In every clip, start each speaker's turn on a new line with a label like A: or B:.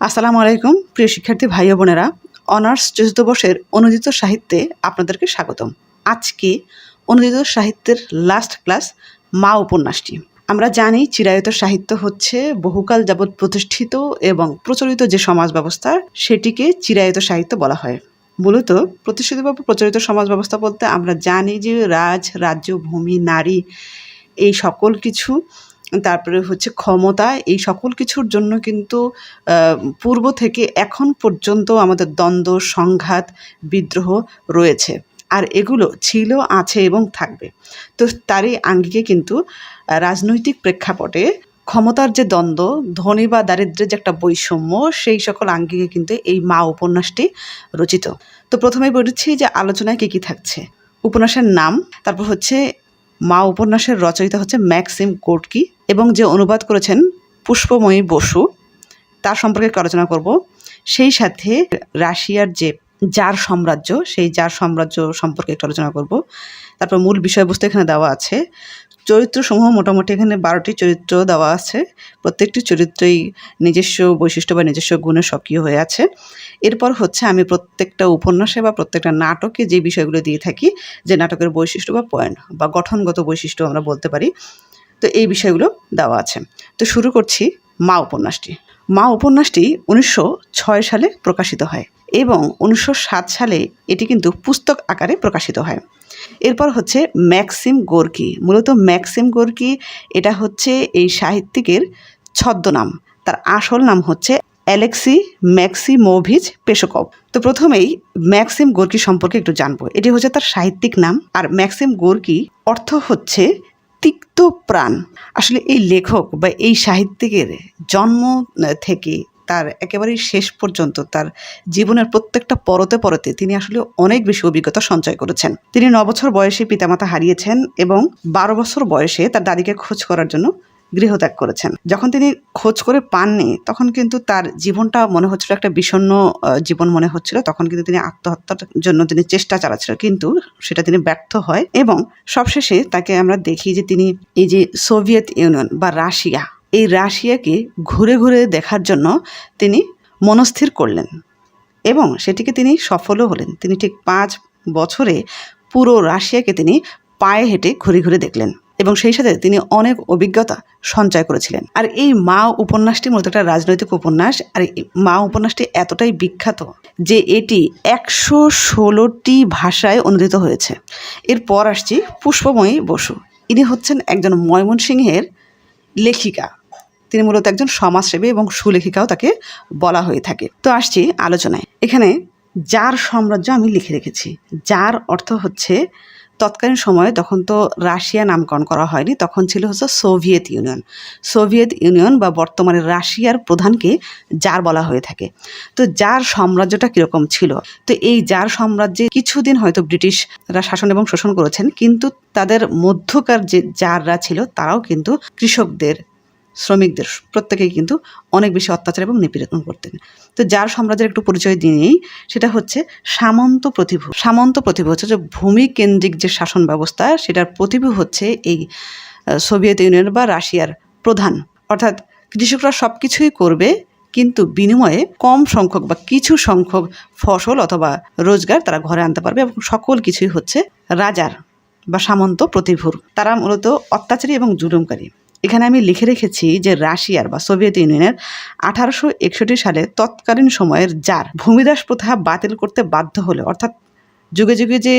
A: আসসালামু আলাইকুম প্রিয় শিক্ষার্থী ভাই ও বোনেরা, অনার্স চতুর্থ বর্ষের অনুদিত সাহিত্যে আপনাদেরকে স্বাগতম। আজকে অনুদিত সাহিত্যের লাস্ট ক্লাস মা উপন্যাসটি। আমরা জানি চিরায়ত সাহিত্য হচ্ছে বহুকাল যাবৎ প্রতিষ্ঠিত এবং প্রচলিত যে সমাজ ব্যবস্থা সেটিকে চিরায়ত সাহিত্য বলা হয়। মূলত প্রতিষ্ঠিত বা প্রচলিত সমাজ ব্যবস্থা বলতে আমরা জানি যে রাজ্য, ভূমি, নারী এই সকল কিছু, তারপরে হচ্ছে ক্ষমতা, এই সকল কিছুর জন্য কিন্তু পূর্ব থেকে এখন পর্যন্ত আমাদের দ্বন্দ্ব, সংঘাত, বিদ্রোহ রয়েছে। আর এগুলো ছিল, আছে এবং থাকবে। তো তারই আঙ্গিকে কিন্তু রাজনৈতিক প্রেক্ষাপটে ক্ষমতার যে দ্বন্দ্ব, ধনী বা দারিদ্র্যের যে একটা বৈষম্য, সেই সকল আঙ্গিকে কিন্তু এই মা উপন্যাসটি রচিত। তো প্রথমেই বলেছি যে আলোচনায় কী কী থাকছে। উপন্যাসের নাম, তারপর হচ্ছে মা উপন্যাসের রচয়িতা হচ্ছে ম্যাক্সিম গোর্কি এবং যে অনুবাদ করেছেন পুষ্পময়ী বসু, তার সম্পর্কে একটু আলোচনা করব। সেই সাথে রাশিয়ার যে জার সাম্রাজ্য, সেই জার সাম্রাজ্য সম্পর্কে একটু আলোচনা করব। তারপর মূল বিষয়বস্তু এখানে দেওয়া আছে। চরিত্রসমূহ মোটামুটি এখানে 12টি চরিত্র দেওয়া আছে। প্রত্যেকটি চরিত্রই নিজস্ব বৈশিষ্ট্য বা নিজস্ব গুণে সক্রিয় হয়ে আছে। এরপর হচ্ছে আমি প্রত্যেকটা উপন্যাসে বা প্রত্যেকটা নাটকে যে বিষয়গুলো দিয়ে থাকি, যে নাটকের বৈশিষ্ট্য বা পয়েন্ট বা গঠনগত বৈশিষ্ট্য আমরা বলতে পারি, তো এই বিষয়গুলো দেওয়া আছে। তো শুরু করছি মা উপন্যাসটি। মা উপন্যাসটি 1906 সালে প্রকাশিত হয় এবং 1907 সালে এটি কিন্তু পুস্তক আকারে প্রকাশিত হয়। এরপর হচ্ছে ম্যাক্সিম গোর্কি। মূলত ম্যাক্সিম গোর্কি এটা হচ্ছে এই সাহিত্যিকের ছদ্মনাম। তার আসল নাম হচ্ছে অ্যালেক্সি ম্যাক্সিমোভিচ পেশকভ। তো প্রথমেই ম্যাক্সিম গোর্কি সম্পর্কে একটু জানবো। এটি হচ্ছে তার সাহিত্যিক নাম। আর ম্যাক্সিম গোর্কি অর্থ হচ্ছে তিক্ত প্রাণ। আসলে এই লেখক বা এই সাহিত্যিকের জন্ম থেকে তার একেবারেই শেষ পর্যন্ত তার জীবনের প্রত্যেকটা পরতে পরতে তিনি আসলে অনেক বেশি অভিজ্ঞতা সঞ্চয় করেছেন। তিনি 9 বছর বয়সে পিতামাতা হারিয়েছেন এবং 12 বছর বয়সে তার দাদিকে খোঁজ করার জন্য গৃহত্যাগ করেছেন। যখন তিনি খোঁজ করে পাননি, তখন কিন্তু তার জীবনটা মনে হচ্ছিল একটা বিষণ্ণ জীবন মনে হচ্ছিল। তখন কিন্তু তিনি আত্মহত্যার জন্য তিনি চেষ্টা চালাচ্ছিলেন, কিন্তু সেটা তিনি ব্যর্থ হয় এবং সবশেষে তাকে আমরা দেখি যে তিনি এই যে সোভিয়েত ইউনিয়ন বা রাশিয়া, এই রাশিয়াকে ঘুরে ঘুরে দেখার জন্য তিনি মনস্থির করলেন এবং সেটিকে তিনি সফলও হলেন। তিনি ঠিক 5 বছরে পুরো রাশিয়াকে তিনি পায়ে হেঁটে ঘুরে ঘুরে দেখলেন এবং সেই সাথে তিনি অনেক অভিজ্ঞতা সঞ্চয় করেছিলেন। আর এই মা উপন্যাসটি মূলত একটা রাজনৈতিক উপন্যাস। আর এই মা উপন্যাসটি এতটাই বিখ্যাত যে এটি 116টি ভাষায় অনুদিত হয়েছে। এরপর আসছি পুষ্পময়ী বসু। ইনি হচ্ছেন একজন ময়মনসিংহের লেখিকা। তিনি মূলত একজন সমাজসেবী এবং সুলেখিকাও তাকে বলা হয়ে থাকে। তো আসছি আলোচনায়। এখানে জার সাম্রাজ্য আমি লিখে রেখেছি। জার অর্থ হচ্ছে তৎকালীন সময়ে, তখন তো রাশিয়া নামকরণ করা হয়নি, তখন ছিল হচ্ছে সোভিয়েত ইউনিয়ন। সোভিয়েত ইউনিয়ন বা বর্তমানে রাশিয়ার প্রধানকে জার বলা হয়ে থাকে। তো জার সাম্রাজ্যটা কীরকম ছিল? তো এই জার সাম্রাজ্যে কিছুদিন হয়তো ব্রিটিশরা শাসন এবং শোষণ করেছেন, কিন্তু তাদের মধ্যকার যে জাররা ছিল তারাও কিন্তু কৃষকদের, শ্রমিকদের প্রত্যেকেই কিন্তু অনেক বেশি অত্যাচার এবং নিপীড়ন করতেন। তো যার সাম্রাজ্যের একটু পরিচয় দিয়েই, সেটা হচ্ছে সামন্ত প্রতিভু। সামন্ত প্রতিভু হচ্ছে যে ভূমি কেন্দ্রিক যে শাসন ব্যবস্থা, সেটার প্রতিভু হচ্ছে এই সোভিয়েত ইউনিয়ন বা রাশিয়ার প্রধান। অর্থাৎ কৃষকরা সব কিছুই করবে, কিন্তু বিনিময়ে কম সংখ্যক বা কিছু সংখ্যক ফসল অথবা রোজগার তারা ঘরে আনতে পারবে এবং সকল কিছুই হচ্ছে রাজার বা সামন্ত প্রতিভুর। তারা মূলত অত্যাচারী এবং জুলুমকারী। এখানে আমি লিখে রেখেছি যে রাশিয়ার বা সোভিয়েত ইউনিয়নের 1861 সালে তৎকালীন সময়ের জার ভূমিদাস প্রথা বাতিল করতে বাধ্য হলে, অর্থাৎ যুগে যুগে যে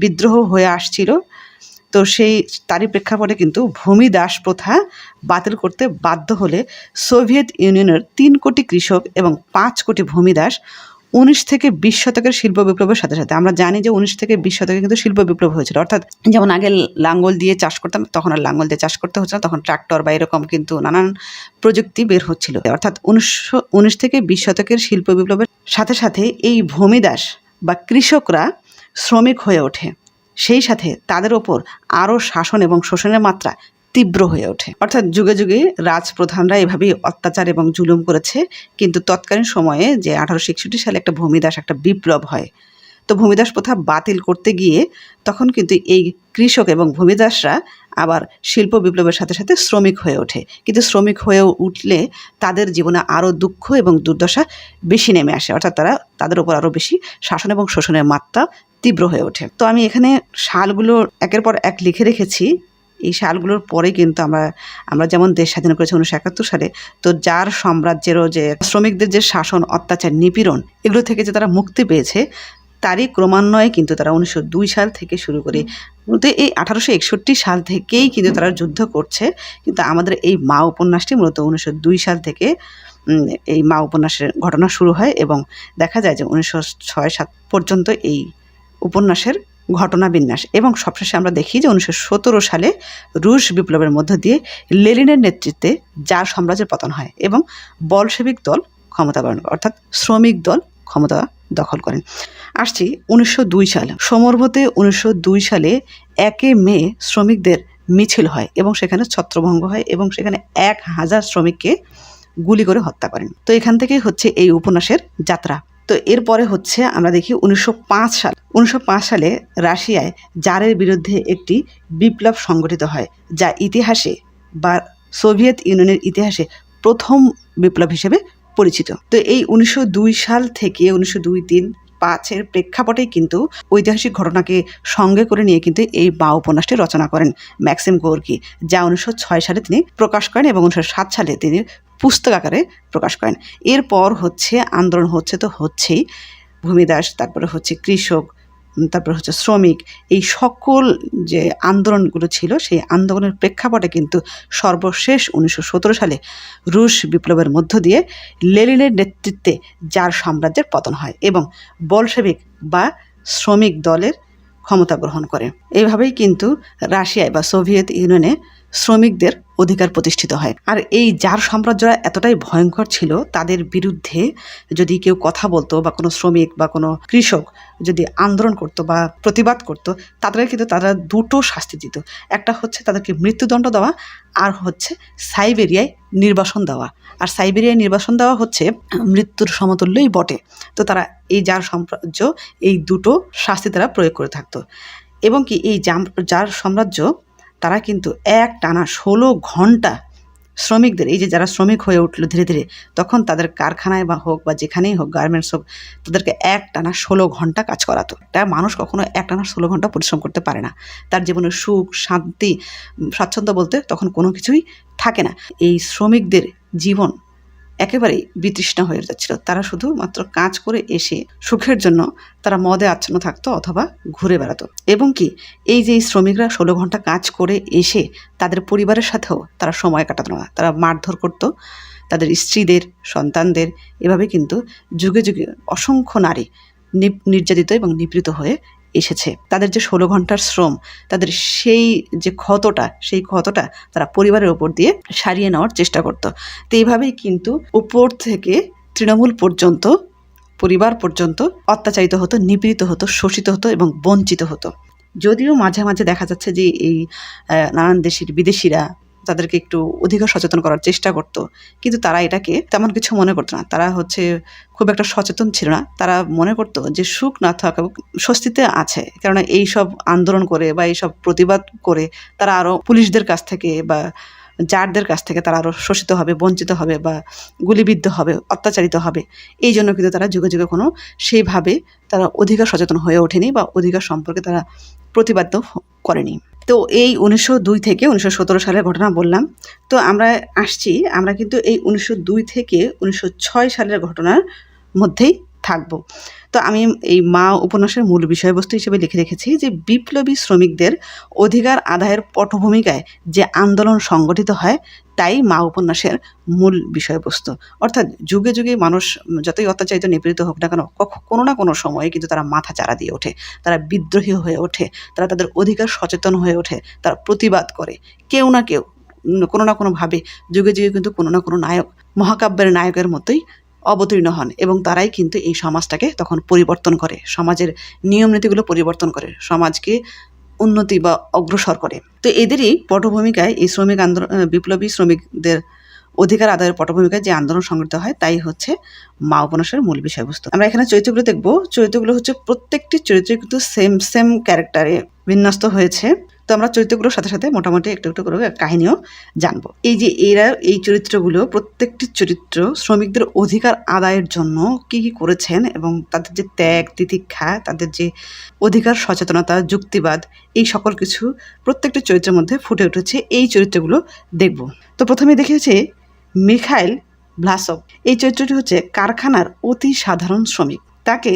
A: বিদ্রোহ হয়ে আসছিল, তো সেই তারই প্রেক্ষাপটে কিন্তু ভূমিদাস প্রথা বাতিল করতে বাধ্য হলে সোভিয়েত ইউনিয়নের 3 কোটি কৃষক এবং 5 কোটি ভূমিদাস 19 থেকে 20 শতকের শিল্প বিপ্লবের সাথে সাথে, আমরা জানি যে 19 থেকে 20 শতকে কিন্তু শিল্প বিপ্লব হয়েছিল। অর্থাৎ যেমন আগে লাঙ্গল দিয়ে চাষ করতাম, তখন আর লাঙ্গল দিয়ে চাষ করতে হচ্ছে না, তখন ট্রাক্টর বা এরকম কিন্তু নানান প্রযুক্তি বের হচ্ছিল। অর্থাৎ 19 থেকে 20 শতকের শিল্প বিপ্লবের সাথে সাথে এই ভূমিদাস বা কৃষকরা শ্রমিক হয়ে ওঠে। সেই সাথে তাদের ওপর আরও শাসন এবং শোষণের মাত্রা তীব্র হয়ে ওঠে। অর্থাৎ যুগে যুগে রাজপ্রধানরা এভাবেই অত্যাচার এবং জুলুম করেছে, কিন্তু তৎকালীন সময়ে যে 1861 সালে একটা ভূমিদাস একটা বিপ্লব হয়, তো ভূমিদাস প্রথা বাতিল করতে গিয়ে তখন কিন্তু এই কৃষক এবং ভূমিদাসরা আবার শিল্প বিপ্লবের সাথে সাথে শ্রমিক হয়ে ওঠে। কিন্তু শ্রমিক হয়ে উঠলে তাদের জীবনে আরও দুঃখ এবং দুর্দশা বেশি নেমে আসে, অর্থাৎ তাদের উপর আরও বেশি শাসন এবং শোষণের মাত্রা তীব্র হয়ে ওঠে। তো আমি এখানে সালগুলো একের পর এক লিখে রেখেছি। এই সালগুলোর পরে কিন্তু আমরা যেমন দেশ স্বাধীন করেছি 1971 সালে, তো জার সাম্রাজ্যেরও যে শ্রমিকদের যে শাসন, অত্যাচার, নিপীড়ন, এগুলো থেকে যে তারা মুক্তি পেয়েছে, তারই ক্রমান্বয়ে কিন্তু তারা 1902 সাল থেকে শুরু করে মূলত এই 1861 সাল থেকেই কিন্তু তারা যুদ্ধ করছে। কিন্তু আমাদের এই মা উপন্যাসটি মূলত 1902 সাল থেকে এই মা উপন্যাসের ঘটনা শুরু হয় এবং দেখা যায় যে 1906-07 পর্যন্ত এই উপন্যাসের ঘটনা বিন্যাস। এবং সবশেষে আমরা দেখি যে 1917 সালে রুশ বিপ্লবের মধ্য দিয়ে লেনিনের নেতৃত্বে জার সাম্রাজ্যের পতন হয় এবং বলশেভিক দল ক্ষমতা গ্রহণ করে, অর্থাৎ শ্রমিক দল ক্ষমতা দখল করেন। আসছি 1902 সালে। সমরভতে 1902 সালে 1 মে শ্রমিকদের মিছিল হয় এবং সেখানে ছত্রভঙ্গ হয় এবং সেখানে 1000 শ্রমিককে গুলি করে হত্যা করেন। তো এখান থেকেই হচ্ছে এই উপন্যাসের যাত্রা। তো এরপরে হচ্ছে আমরা দেখি 1905 সালে রাশিয়ায় জারের বিরুদ্ধে একটি বিপ্লব সংগঠিত হয়, যা ইতিহাসে বা সোভিয়েত ইউনিয়নের ইতিহাসে প্রথম বিপ্লব হিসেবে পরিচিত। তো এই 1902 সাল থেকে 1902-1905 প্রেক্ষাপটেই কিন্তু ঐতিহাসিক ঘটনাকে সঙ্গে করে নিয়ে কিন্তু এই মা উপন্যাসটি রচনা করেন ম্যাক্সিম গোর্কি, যা 1906 সালে তিনি প্রকাশ করেন এবং 1907 সালে তিনি পুস্তক আকারে প্রকাশ করেন। এরপর হচ্ছে আন্দোলন হচ্ছেই ভূমিদাস, তারপরে হচ্ছে কৃষক, তারপরে হচ্ছে শ্রমিক, এই সকল যে আন্দোলনগুলো ছিল সেই আন্দোলনের প্রেক্ষাপটে কিন্তু সর্বশেষ 1917 সালে রুশ বিপ্লবের মধ্য দিয়ে লেনিনের নেতৃত্বে জার সাম্রাজ্যের পতন হয় এবং বলশেভিক বা শ্রমিক দলের ক্ষমতা গ্রহণ করে। এইভাবেই কিন্তু রাশিয়ায় বা সোভিয়েত ইউনিয়নে শ্রমিকদের অধিকার প্রতিষ্ঠিত হয়। আর এই জার সাম্রাজ্যরা এতটাই ভয়ঙ্কর ছিল, তাদের বিরুদ্ধে যদি কেউ কথা বলতো বা কোনো শ্রমিক বা কোনো কৃষক যদি আন্দোলন করতো বা প্রতিবাদ করতো, তারা দুটো শাস্তি দিত। একটা হচ্ছে তাদেরকে মৃত্যুদণ্ড দেওয়া, আর হচ্ছে সাইবেরিয়ায় নির্বাসন দেওয়া। আর সাইবেরিয়ায় নির্বাসন দেওয়া হচ্ছে মৃত্যুর সমতুল্যই বটে। তো তারা এই জার সাম্রাজ্য এই দুটো শাস্তি তারা প্রয়োগ করে থাকতো। এবং কি এই জার সাম্রাজ্য তারা কিন্তু টানা 16 ঘন্টা শ্রমিকদের, এই যে যারা শ্রমিক হয়ে উঠলো ধীরে ধীরে, তখন তাদের কারখানায় বা হোক বা যেখানেই হোক, গার্মেন্টস হোক, তাদেরকে টানা 16 ঘন্টা কাজ করাতো। একটা মানুষ কখনো টানা 16 ঘন্টা পরিশ্রম করতে পারে না। তার জীবনে সুখ, শান্তি, স্বাচ্ছন্দ্য বলতে তখন কোনো কিছুই থাকে না। এই শ্রমিকদের জীবন একেবারেই বিতৃষ্ণা হয়ে যাচ্ছিল। তারা শুধুমাত্র কাজ করে এসে সুখের জন্য তারা মদে আচ্ছন্ন থাকতো অথবা ঘুরে বেড়াতো। এবং কি এই যে শ্রমিকরা 16 ঘন্টা কাজ করে এসে তাদের পরিবারের সাথেও তারা সময় কাটাতো না, তারা মারধর করতো তাদের স্ত্রীদের, সন্তানদের। এভাবে কিন্তু যুগে যুগে অসংখ্য নারী নির্যাতিত এবং নিপীড়িত হয়ে এসেছে। তাদের যে 16 ঘন্টার শ্রম, তাদের সেই ক্ষতটা তারা পরিবারের ওপর দিয়ে সারিয়ে নেওয়ার চেষ্টা করত। তো এইভাবেই কিন্তু উপর থেকে তৃণমূল পর্যন্ত, পরিবার পর্যন্ত অত্যাচারিত হতো, নিপীড়িত হতো, শোষিত হতো এবং বঞ্চিত হতো। যদিও মাঝে মাঝে দেখা যাচ্ছে যে এই নানান দেশের বিদেশিরা তাদেরকে একটু অধিকার সচেতন করার চেষ্টা করত, কিন্তু তারা এটাকে তেমন কিছু মনে করতো না। তারা খুব একটা সচেতন ছিল না। তারা মনে করতো যে সুখ না থাকা স্বস্তিতে আছে, কেননা এইসব আন্দোলন করে বা এইসব প্রতিবাদ করে তারা আরও পুলিশদের কাছ থেকে বা জারদের কাছ থেকে তারা আরও শোষিত হবে, বঞ্চিত হবে বা গুলিবিদ্ধ হবে, অত্যাচারিত হবে। এই জন্য কিন্তু তারা যুগে যুগে কোনো সেইভাবে তারা অধিকার সচেতন হয়ে ওঠেনি বা অধিকার সম্পর্কে তারা প্রতিবাদ করেনি। তো এই 1902 থেকে 1917 সালের ঘটনা বললাম। তো আমরা কিন্তু এই 1902 থেকে 1906 সালের ঘটনার মধ্যেই থাকবো। তো আমি এই মা উপন্যাসের মূল বিষয়বস্তু হিসেবে লিখে রেখেছি যে বিপ্লবী শ্রমিকদের অধিকার আদায়ের পটভূমিকায় যে আন্দোলন সংগঠিত হয়, তাই মা উপন্যাসের মূল বিষয়বস্তু। অর্থাৎ যুগে যুগে মানুষ যতই অত্যাচারিত, নিপীড়িত হোক না কেন, কোনো না কোনো সময়ে কিন্তু তারা মাথা চারা দিয়ে ওঠে, তারা বিদ্রোহী হয়ে ওঠে, তারা তাদের অধিকার সচেতন হয়ে ওঠে, তারা প্রতিবাদ করে। কেউ না কেউ কোনো না কোনোভাবে যুগে যুগে কিন্তু কোনো না কোনো নায়ক, মহাকাব্যের নায়কের মতোই অবতীর্ণ হন এবং তারাই কিন্তু এই সমাজটাকে তখন পরিবর্তন করে, সমাজের নিয়মনীতিগুলো পরিবর্তন করে, সমাজকে উন্নতি বা অগ্রসর করে। তো এদেরই পটভূমিকায় এই শ্রমিক আন্দোলন, বিপ্লবী শ্রমিকদের অধিকার আদায়ের পটভূমিকায় যে আন্দোলন সংগঠিত হয় তাই হচ্ছে মা উপন্যাসের মূল বিষয়বস্তু। আমরা এখানে চরিত্রগুলো দেখব। চরিত্রগুলো হচ্ছে প্রত্যেকটি চরিত্র কিন্তু সেম ক্যারেক্টারে বিন্যস্ত হয়েছে। তো আমরা চরিত্রগুলোর সাথে সাথে মোটামুটি একটু একটু করে কাহিনীও জানবো। এই যে এই চরিত্রগুলো প্রত্যেকটি চরিত্র শ্রমিকদের অধিকার আদায়ের জন্য কি কি করেছেন এবং তাদের যে ত্যাগ তিতিক্ষা, তাদের যে অধিকার সচেতনতা, যুক্তিবাদ, এই সকল কিছু প্রত্যেকটি চরিত্রের মধ্যে ফুটে উঠেছে। এই চরিত্রগুলো দেখব। তো প্রথমে দেখিয়েছে মিখাইল ভ্লাসভ। এই চরিত্রটি হচ্ছে কারখানার অতি সাধারণ শ্রমিক। তাকে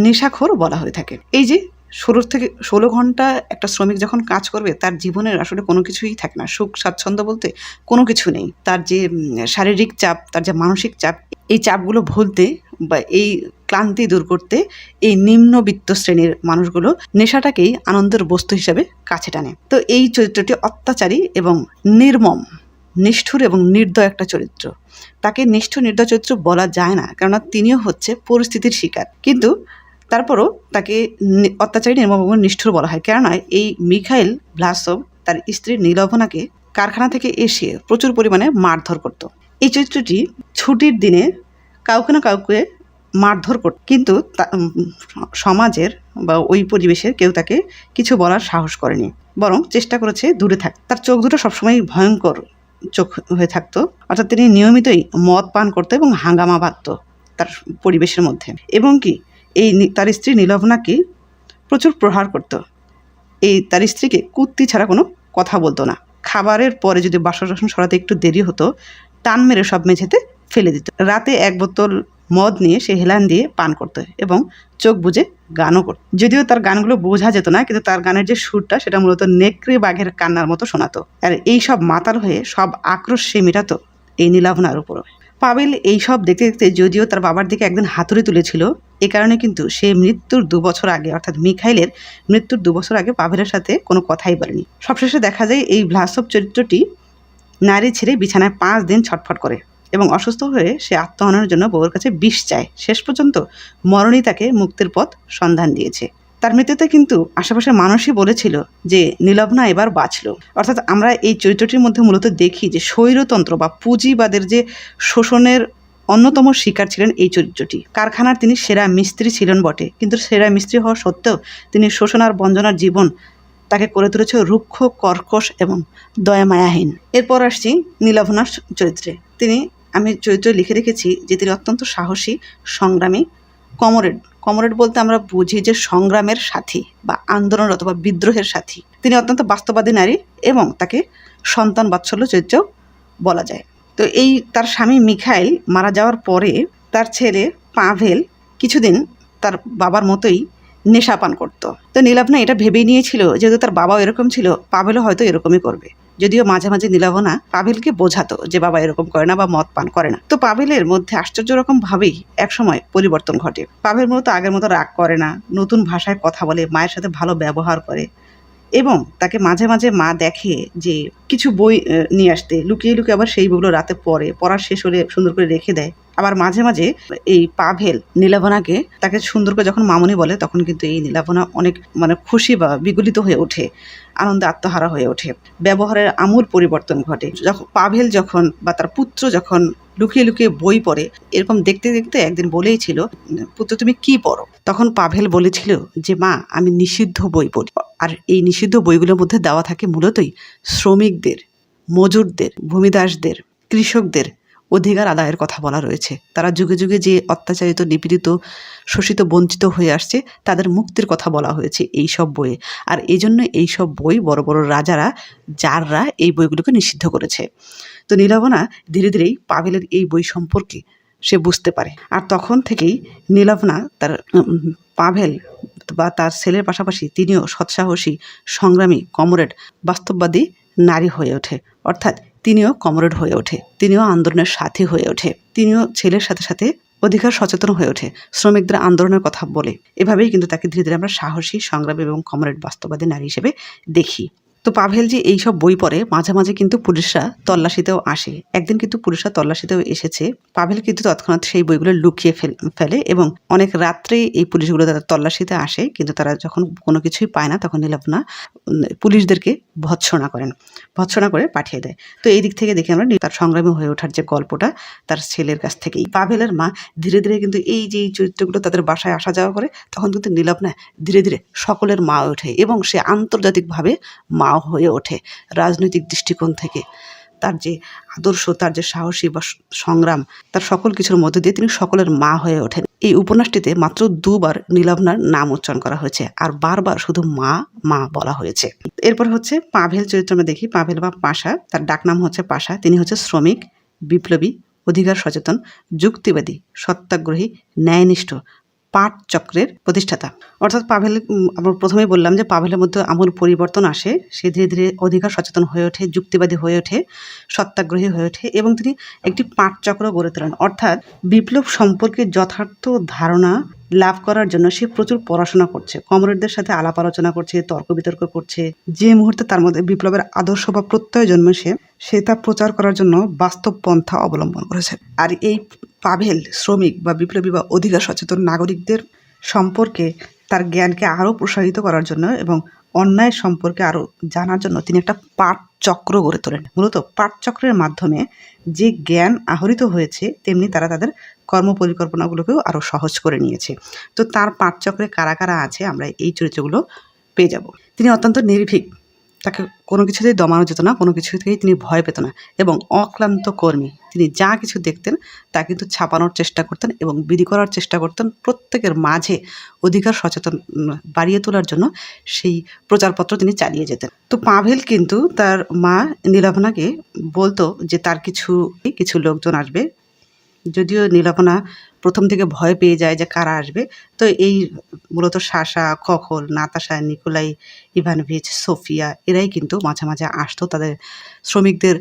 A: নেশাখোর বলা হয়ে থাকে। এই যে 16 ঘন্টা একটা শ্রমিক যখন কাজ করবে তার জীবনের আসলে কোনো কিছুই থাকে না, সুখ স্বাচ্ছন্দ্য বলতে কোনো কিছু নেই। তার যে শারীরিক চাপ, তার যে মানসিক চাপ, এই চাপগুলো ভুলতে বা এই ক্লান্তি দূর করতে এই নিম্নবিত্ত শ্রেণীর মানুষগুলো নেশাটাকেই আনন্দের বস্তু হিসেবে কাছে টানে। তো এই চরিত্রটি অত্যাচারী এবং নির্মম, নিষ্ঠুর এবং নির্দয় একটা চরিত্র। তাকে নিষ্ঠুর নির্দয় চরিত্র বলা যায় না, কেননা তিনিও হচ্ছে পরিস্থিতির শিকার, কিন্তু তারপরও তাকে অত্যাচারী, নির্মম এবং নিষ্ঠুর বলা হয়। কেননা এই মিখাইল ভ্লাসভ তার স্ত্রী নীলভনাকে কারখানা থেকে এসে প্রচুর পরিমাণে মারধর করত। এই চরিত্রটি ছুটির দিনে কাউকে না কাউকে মারধর করত, কিন্তু সমাজের বা ওই পরিবেশের কেউ তাকে কিছু বলার সাহস করেনি, বরং চেষ্টা করেছে দূরে থাক। তার চোখ দুটো সবসময় ভয়ঙ্কর চোখ হয়ে থাকতো, অর্থাৎ তিনি নিয়মিতই মদ পান করতো এবং হাঙ্গামা বাঁধত তার পরিবেশের মধ্যে, এবং কি তার স্ত্রী নীলভনাকে প্রচুর প্রহার করত। তার স্ত্রীকে কুত্তি ছাড়া কোনো কথা বলতো না। খাবারের পরে যদি বাসন সরাতে একটু দেরি হতো, টান মেরে সব মেঝেতে ফেলে দিত। রাতে 1 বোতল মদ নিয়ে সে হেলান দিয়ে পান করতো এবং চোখ বুজে গানও করত। যদিও তার গানগুলো বোঝা যেত না, কিন্তু তার গানের যে সুরটা সেটা মূলত নেকড়ে বাঘের কান্নার মতো শোনাতো। আর এই সব মাতাল হয়ে সব আক্রোশ সে মেটাতো এই নীলাভনার উপর। পাভেল এইসব দেখতে দেখতে যদিও তার বাবার দিকে একদিন হাতুড়ি তুলেছিল, এ কারণে কিন্তু সে মৃত্যুর 2 বছর আগে, অর্থাৎ মিখাইলের মৃত্যুর 2 বছর আগে পাভেলের সাথে কোনো কথাই বলেনি। সবশেষে দেখা যায় এই ভ্লাসভ চরিত্রটি নারী ছেড়ে বিছানায় 5 দিন ছটফট করে এবং অসুস্থ হয়ে সে আত্মহননের জন্য বউয়ের কাছে বিষ চায়। শেষ পর্যন্ত মরণই তাকে মুক্তির পথ সন্ধান দিয়েছে। তার মৃত্যুতে কিন্তু আশেপাশের মানুষই বলেছিল যে নীলভনা এবার বাঁচল। অর্থাৎ আমরা এই চরিত্রটির মধ্যে মূলত দেখি যে স্বৈরতন্ত্র বা পুঁজিবাদের যে শোষণের অন্যতম শিকার ছিলেন এই চরিত্রটি। কারখানার তিনি সেরা মিস্ত্রি ছিলেন বটে, কিন্তু সেরা মিস্ত্রি হওয়া সত্ত্বেও তিনি শোষণ আর বঞ্চনার জীবন তাকে করে তুলেছে রুক্ষ, কর্কশ এবং দয়ামায়াহীন। এরপর আসছি নীলভনার চরিত্রে। আমি চরিত্রে লিখে রেখেছি যে তিনি অত্যন্ত সাহসী, সংগ্রামী, কমরেড বলতে আমরা বুঝি যে সংগ্রামের সাথী বা আন্দোলনরত বা বিদ্রোহের সাথী। তিনি অত্যন্ত বাস্তববাদী নারী এবং তাকে সন্তান বাৎসল্য চরিত্রেও বলা যায়। তো তার স্বামী মিখাইল মারা যাওয়ার পরে তার ছেলে পাভেল কিছুদিন তার বাবার মতোই নেশা পান করত। তো নীলাভনা এটা ভেবেই নিয়েছিল যেহেতু তার বাবাও এরকম ছিল, পাভেলও হয়তো এরকমই করবে। যদিও মাঝে মাঝে নীলাভনা পাভেলকে বোঝাতো যে বাবা এরকম করে না বা মদ পান করে না। তো পাভেলের মধ্যে আশ্চর্য রকম ভাবেই একসময় পরিবর্তন ঘটে। পাভেল মূলত আগের মতো রাগ করে না, নতুন ভাষায় কথা বলে, মায়ের সাথে ভালো ব্যবহার করে এবং তাকে মাঝে মাঝে মা দেখে যে কিছু বই নিয়ে আসতে, লুকিয়ে লুকিয়ে আবার সেই বইগুলো রাতে পড়া শেষ হলে সুন্দর করে রেখে দেয়। আবার মাঝে মাঝে এই পাভেল নীলাভনাকে তাকে সুন্দর করে যখন মামনি বলে, তখন কিন্তু এই নীলাভনা অনেক খুশি বা বিগলিত হয়ে ওঠে, আনন্দে আত্মহারা হয়ে ওঠে। ব্যবহারের আমূল পরিবর্তন ঘটে। পাভেল যখন বা তার পুত্র যখন লুকিয়ে লুকিয়ে বই পড়ে, এরকম দেখতে দেখতে একদিন বলেইছিল, পুত্র তুমি কি পড়ো? তখন পাভেল বলেছিল যে মা, আমি নিষিদ্ধ বই পড়ি। আর এই নিষিদ্ধ বইগুলোর মধ্যে দেওয়া থাকে মূলতই শ্রমিকদের, মজুরদের, ভূমিদাসদের, কৃষকদের অধিকার আদায়ের কথা বলা রয়েছে। তারা যুগে যুগে যে অত্যাচারিত, নিপীড়িত, শোষিত, বঞ্চিত হয়ে আসছে, তাদের মুক্তির কথা বলা হয়েছে এই সব বইয়ে। আর এই জন্য এই সব বই বড় বড় জাররা এই বইগুলোকে নিষিদ্ধ করেছে। তো নীলাভনা ধীরে ধীরেই পাভেলের এই বই সম্পর্কে সে বুঝতে পারে। আর তখন থেকেই নীলাভনা তার পাভেল বা তার ছেলের পাশাপাশি তিনিও সৎসাহসী, সংগ্রামী, কমরেড, বাস্তববাদী নারী হয়ে ওঠে। অর্থাৎ তিনিও কমরেড হয়ে ওঠে, তিনিও আন্দোলনের সাথী হয়ে ওঠে, তিনিও ছেলের সাথে সাথে অধিকার সচেতন হয়ে ওঠে, শ্রমিকদের আন্দোলনের কথা বলে। এভাবেই কিন্তু তাকে ধীরে ধীরে আমরা সাহসী, সংগ্রামী এবং কমরেড, বাস্তববাদী নারী হিসেবে দেখি। তো পাভেল যে এইসব বই পড়ে মাঝে মাঝে কিন্তু পুলিশরা তল্লাশিতেও আসে। একদিন কিন্তু পুলিশরা তল্লাশিতেও এসেছে। পাভেল কিন্তু তৎক্ষণাৎ সেই বইগুলো লুকিয়ে ফেলে এবং অনেক রাত্রেই এই পুলিশগুলো তারা তল্লাশিতে আসে, কিন্তু তারা যখন কোনো কিছুই পায় না তখন নীলাভনা পুলিশদেরকে ভৎসনা করে পাঠিয়ে দেয়। তো এই দিক থেকে দেখি আমরা তার সংগ্রামী হয়ে ওঠার যে গল্পটা তার ছেলের কাছ থেকেই। পাভেলের মা ধীরে ধীরে কিন্তু এই যে এই চরিত্রগুলো তাদের বাসায় আসা যাওয়া করে, তখন কিন্তু নীলাভনা ধীরে ধীরে সকলের মা ওঠে এবং সে আন্তর্জাতিকভাবে মা হয়ে ওঠে। রাজনৈতিক দৃষ্টিকোণ থেকে তার যে আদর্শ, তার যে সাহসী বা সংগ্রাম, তার সকল কিছুর মধ্যে দিয়ে তিনি সকলের মা হয়ে ওঠেন। এই উপন্যাসটিতে মাত্র 2 বার নীলাভনার নাম উচ্চারণ করা হয়েছে, আর বারবার শুধু মা মা বলা হয়েছে। এরপর হচ্ছে পাভেল চরিত্র আমরা দেখি। পাভেল বা পাশা, তার ডাকনাম হচ্ছে পাশা। তিনি হচ্ছে শ্রমিক, বিপ্লবী, অধিকার সচেতন, যুক্তিবাদী, সত্যাগ্রহী, ন্যায়নিষ্ঠ পাঠ চক্রের প্রতিষ্ঠাতা। অর্থাৎ পাভেল, আমরা প্রথমেই বললাম যে পাভেলের মধ্যে আমূল পরিবর্তন আসে। সে ধীরে ধীরে অধিকার সচেতন হয়ে ওঠে, যুক্তিবাদী হয়ে ওঠে, সত্যাগ্রহী হয়ে ওঠে এবং তিনি একটি পাঠ চক্র গড়ে তোলেন। অর্থাৎ বিপ্লব সম্পর্কে যথার্থ ধারণা লাভ করার জন্য সে প্রচুর পড়াশোনা করছে, কমরেডদের সাথে আলাপ আলোচনা করছে, তর্ক বিতর্ক করছে। যে মুহূর্তে তার মধ্যে বিপ্লবের আদর্শ বা প্রত্যয় জন্মেছে, সে তা প্রচার করার জন্য বাস্তব পন্থা অবলম্বন করেছে। আর এই পাভেল শ্রমিক বা বিপ্লবী বা অধিকার সচেতন নাগরিকদের সম্পর্কে তার জ্ঞানকে আরও প্রসারিত করার জন্য এবং অন্যায় সম্পর্কে আরও জানার জন্য তিনি একটা পাঠ চক্র গড়ে তোলেন। মূলত পাঠ চক্রের মাধ্যমে যে জ্ঞান আহরিত হয়েছে, তেমনি তারা তাদের কর্ম পরিকল্পনাগুলোকেও আরও সহজ করে নিয়েছে। তো তার পাঠ চক্রে কারা কারা আছে আমরা এই চরিত্রগুলো পেয়ে যাব। তিনি অত্যন্ত নির্ভীক, তাকে কোনো কিছুতেই দমানো যেত না, কোনো কিছু থেকেই তিনি ভয় পেত না এবং অক্লান্ত কর্মী। তিনি যা কিছু দেখতেন তা কিন্তু ছাপানোর চেষ্টা করতেন এবং বিলি করার চেষ্টা করতেন। প্রত্যেকের মাঝে অধিকার সচেতন বাড়িয়ে তোলার জন্য সেই প্রচারপত্র তিনি চালিয়ে যেতেন। তো পাভেল কিন্তু তার মা নীলাভনাকে বলতো যে তার কিছু লোকজন আসবে। যদিও নীলাভনা প্রথম থেকে ভয় পেয়ে যায় যে কারা আসবে, তো এই মূলত Sasha, Khokhol, Natasha, Nikolai Ivanovich, Sofia এরাই কিন্তু মাঝে মাঝে আসতো। তাদের শ্রমিকদের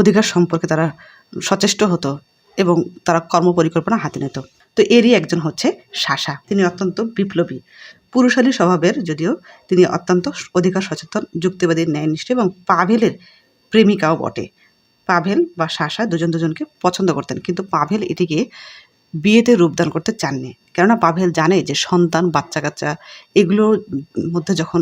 A: অধিকার সম্পর্কে তারা সচেষ্ট হতো এবং তারা কর্মপরিকল্পনা হাতে নিত। তো এরই একজন হচ্ছে সাশা। তিনি অত্যন্ত বিপ্লবী, পুরুষালী স্বভাবের, যদিও তিনি অত্যন্ত অধিকার সচেতন, যুক্তিবাদী, ন্যায়নিষ্ঠ এবং পাভেলের প্রেমিকাও বটে। পাভেল বা সাশা দুজনকে পছন্দ করতেন, কিন্তু পাভেল এটিকে বিয়েতে রূপদান করতে চাননি। কেননা পাভেল জানে যে সন্তান, বাচ্চা কাচ্চা এগুলোর মধ্যে যখন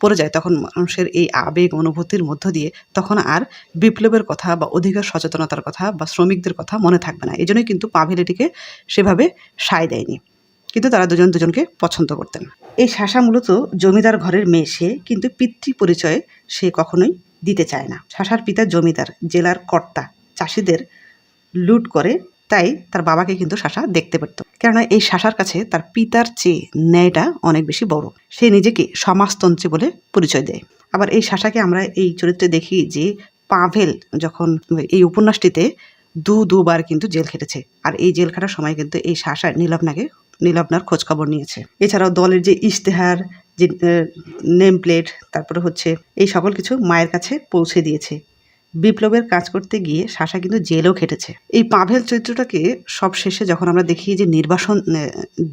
A: পড়ে যায়, তখন মানুষের এই আবেগ অনুভূতির মধ্য দিয়ে তখন আর বিপ্লবের কথা বা অধিকার সচেতনতার কথা বা শ্রমিকদের কথা মনে থাকবে না। এই জন্যই কিন্তু পাভেল এটিকে সেভাবে সায় দেয়নি, কিন্তু তারা দুজনকে পছন্দ করতেন। এই সাশা মূলত জমিদার ঘরের মেয়ে, সে কিন্তু পিতৃ পরিচয় সে কখনোই দিতে চায় না। সাশার পিতা জমিদার, জেলার কর্তা, চাষিদের লুট করে, তাই তার বাবাকে কিন্তু সাশা দেখতে পেত। কেননা এই সাশার কাছে তার পিতার চেয়ে ন্যায়টা অনেক বেশি বড়। সে নিজেকে সমাজতন্ত্রী বলে পরিচয় দেয়। আবার এই সাশাকে আমরা এই চরিত্রে দেখি যে পাভেল যখন এই উপন্যাসটিতে দুবার কিন্তু জেল খেটেছে, আর এই জেল খাটার সময় কিন্তু এই সাশা নীলাভনার খোঁজখবর নিয়েছে। এছাড়াও দলের যে ইশতেহার, যে নেম প্লেট, তারপরে হচ্ছে এই সকল কিছু মায়ের কাছে পৌঁছে দিয়েছে। বিপ্লবের কাজ করতে গিয়ে সাশা কিন্তু জেলেও খেটেছে। এই পাভেল চরিত্রটাকে সব শেষে যখন আমরা দেখি যে নির্বাসন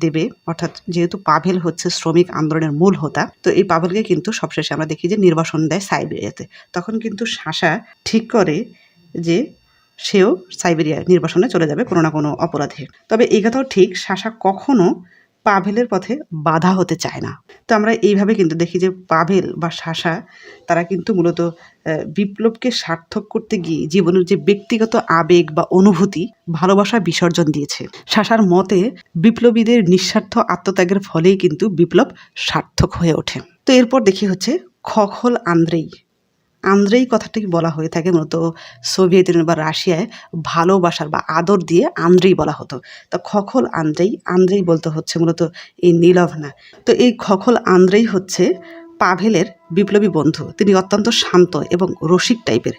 A: দেবে, অর্থাৎ যেহেতু পাভেল হচ্ছে শ্রমিক আন্দোলনের মূল হোতা, তো এই পাভেলকে কিন্তু সবশেষে আমরা দেখি যে নির্বাসন দেয় সাইবেরিয়াতে। তখন কিন্তু সাশা ঠিক করে যে সেও সাইবেরিয়া নির্বাসনে চলে যাবে কোনো না কোনো অপরাধে। তবে এই কথাও ঠিক, সাশা কখনো পাভেলের পথে বাধা হতে চায় না। তো আমরা এইভাবে কিন্তু দেখি যে পাভেল বা সাশা তারা কিন্তু মূলত বিপ্লবকে সার্থক করতে গিয়ে জীবনের যে ব্যক্তিগত আবেগ বা অনুভূতি, ভালোবাসা বিসর্জন দিয়েছে। সাশার মতে বিপ্লবীদের নিঃস্বার্থ আত্মত্যাগের ফলেই কিন্তু বিপ্লব সার্থক হয়ে ওঠে। তো এরপর দেখি হচ্ছে খখল আন্দ্রেই কথাটি বলা হয়ে থাকে। মূলত সোভিয়েত ইউনিয়ন বা রাশিয়ায় ভালোবাসার বা আদর দিয়ে আন্দ্রেই বলা হতো। তো খখল আন্দ্রেই বলতে হচ্ছে মূলত এই নীলাভনা। তো এই খখল আন্দ্রেই হচ্ছে পাভেলের বিপ্লবী বন্ধু। তিনি অত্যন্ত শান্ত এবং রসিক টাইপের,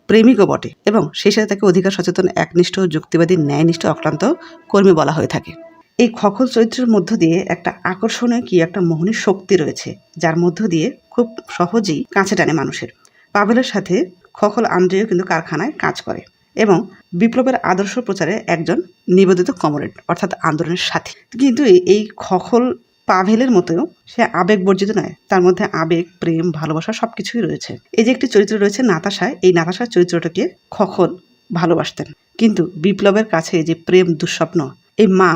A: প্রেমিকও বটে এবং সেই সাথে তাকে অধিকার সচেতন, একনিষ্ঠ, যুক্তিবাদী, ন্যায়নিষ্ঠ, অক্লান্ত কর্মী বলা হয়ে থাকে। এই খখল চরিত্রের মধ্য দিয়ে একটা আকর্ষণীয় একটা মোহনী শক্তি রয়েছে, যার মধ্য দিয়ে খুব সহজেই কাছে টানে মানুষের। পাভেলের সাথে খখল আন্দ্রেও কিন্তু কারখানায় কাজ করে এবং বিপ্লবের আদর্শ প্রচারে একজন নিবেদিত কমরেড, অর্থাৎ আন্দোলনের সাথী। কিন্তু এই খখল পাভেলের মতোও সে আবেগ বর্জিত নয়, তার মধ্যে আবেগ, প্রেম, ভালোবাসা সবকিছুই রয়েছে। এই যে একটি চরিত্র রয়েছে নাতাশা, এই নাতাশার চরিত্রটাকে খোকন ভালোবাসতেন, কিন্তু বিপ্লবের কাছে যে প্রেম দুঃস্বপ্ন, এই মা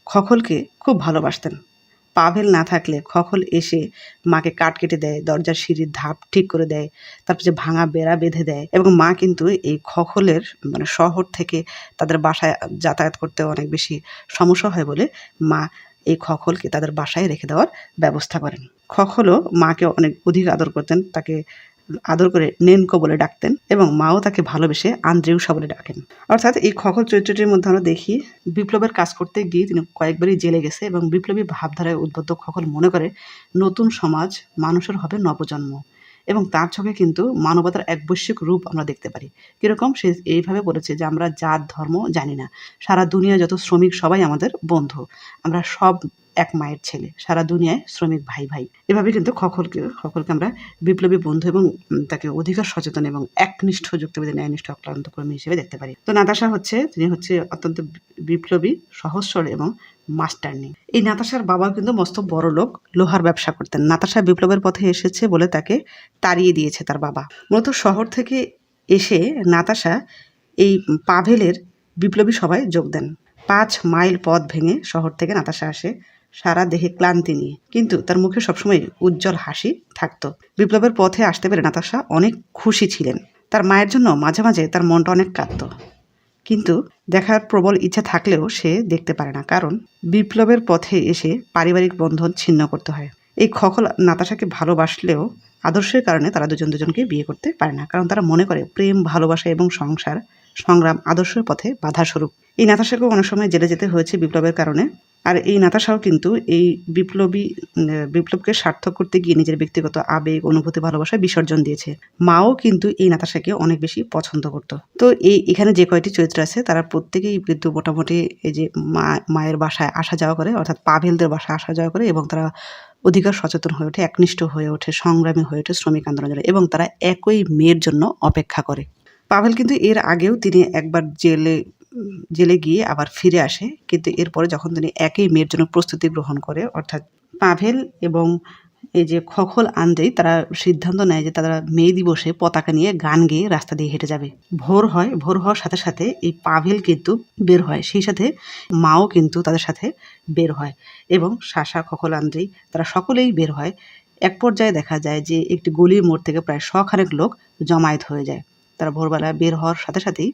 A: খোকনকে খুব ভালোবাসতেন। পাভেল না থাকলে খোকন এসে মাকে কাঠ কেটে দেয়, দরজার সিঁড়ির ধাপ ঠিক করে দেয়, তারপর যে ভাঙা বেড়া বেঁধে দেয়, এবং মা কিন্তু এই খোকনের মানে শহর থেকে তাদের বাসায় যাতায়াত করতে অনেক বেশি সমস্যা হয় বলে মা এই খোকনকে তাদের বাসায় রেখে দেওয়ার ব্যবস্থা করেন। খোকনও মাকে অনেক অধিক আদর করতেন, তাকে আদর করে নেনকো বলে ডাকতেন, এবং মাও তাকে ভালোবেসে আন্দ্রেউসা বলে ডাকেন। অর্থাৎ এই খোকন চরিত্রটির মধ্যে আমরা দেখি বিপ্লবের কাজ করতে গিয়ে তিনি কয়েকবারই জেলে গেছে, এবং বিপ্লবী ভাবধারায় উদ্বুদ্ধ খোকন মনে করে নতুন সমাজ মানুষের হবে নবজন্ম, এবং তার চোখে কিন্তু মানবতার এক বৈশ্বিক রূপ আমরা দেখতে পারি। কিরকম সে এইভাবে বলেছে যে আমরা জাত ধর্ম জানি না, সারা দুনিয়া যত শ্রমিক সবাই আমাদের বন্ধু, আমরা সব এক মায়ের ছেলে, সারা দুনিয়ায় শ্রমিক ভাই ভাই। এভাবে কিন্তু খোকনকে আমরা বিপ্লবী বন্ধু এবং তাকে অধিকার সচেতন এবং একনিষ্ঠ যুক্তিবাদী ন্যায়নিষ্ঠ অক্লান্ত কর্মী হিসেবে দেখতে পারি। তো নাতাশা তিনি হচ্ছে অত্যন্ত বিপ্লবী, সহজ সরল এবং মাস্টারনি। এই নাতাশার বাবা কিন্তু মস্ত বড় লোক, লোহার ব্যবসা করতেন। নাতাশা বিপ্লবের পথে এসেছে বলে তাকে তাড়িয়ে দিয়েছে তার বাবা। মূলত শহর থেকে এসে নাতাশা এই পাভেলের বিপ্লবী সভায় যোগ দেন। 5 মাইল পথ ভেঙে শহর থেকে নাতাশা আসে, সারা দেহে ক্লান্তি নিয়ে, কিন্তু তার মুখে সবসময় উজ্জ্বল হাসি থাকতো। বিপ্লবের পথে আসতে পেরে নাতাশা অনেক খুশি ছিলেন। তার মায়ের জন্য মাঝে মাঝে তার মনটা অনেক কাঁদতো, কিন্তু দেখার প্রবল ইচ্ছা থাকলেও সে দেখতে পারে না, কারণ বিপ্লবের পথে এসে পারিবারিক বন্ধন ছিন্ন করতে হয়। এই খোকন নাতাশাকে ভালোবাসলেও আদর্শের কারণে তারা দুজনকে বিয়ে করতে পারে না, কারণ তারা মনে করে প্রেম, ভালোবাসা এবং সংগ্রাম আদর্শের পথে বাধা স্বরূপ। এই নাতাশাকেও অনেক সময় জেলে যেতে হয়েছে বিপ্লবের কারণে। আর এই নাতাশাও কিন্তু এই বিপ্লবকে সার্থক করতে গিয়ে নিজের ব্যক্তিগত আবেগ, অনুভূতি, ভালোবাসা বিসর্জন দিয়েছে। মাও কিন্তু এই নাতাশাকে অনেক বেশি পছন্দ করতো। তো এখানে যে কয়টি চরিত্র আছে তারা প্রত্যেকেই কিন্তু মোটামুটি এই যে মায়ের বাসায় আসা যাওয়া করে, অর্থাৎ পাভেলদের বাসায় আসা যাওয়া করে, এবং তারা অধিকার সচেতন হয়ে ওঠে, একনিষ্ঠ হয়ে ওঠে, সংগ্রামী হয়ে ওঠে শ্রমিক আন্দোলনের, এবং তারা একই মেয়ের জন্য অপেক্ষা করে। পাভেল কিন্তু এর আগেও তিনি একবার জেলে গিয়ে আবার ফিরে আসে, কিন্তু এরপরে যখন তিনি একই মেয়ের জন্য প্রস্তুতি গ্রহণ করে, অর্থাৎ পাভেল এবং এই যে খোকন আন্দ্রেই তারা সিদ্ধান্ত নেয় যে তারা মে দিবসে পতাকা নিয়ে গান গেয়ে রাস্তা দিয়ে হেঁটে যাবে। ভোর হওয়ার সাথে সাথে এই পাভেল কিন্তু বের হয়, সেই সাথে মাও কিন্তু তাদের সাথে বের হয়, এবং সাশা, খোকন, আন্দ্রেই তারা সকলেই বের হয়। এক পর্যায়ে দেখা যায় যে একটি গলির মোড় থেকে প্রায় 100 খানেক লোক জমায়েত হয়ে যায়। তারা ভোরবেলা বের হওয়ার সাথে সাথেই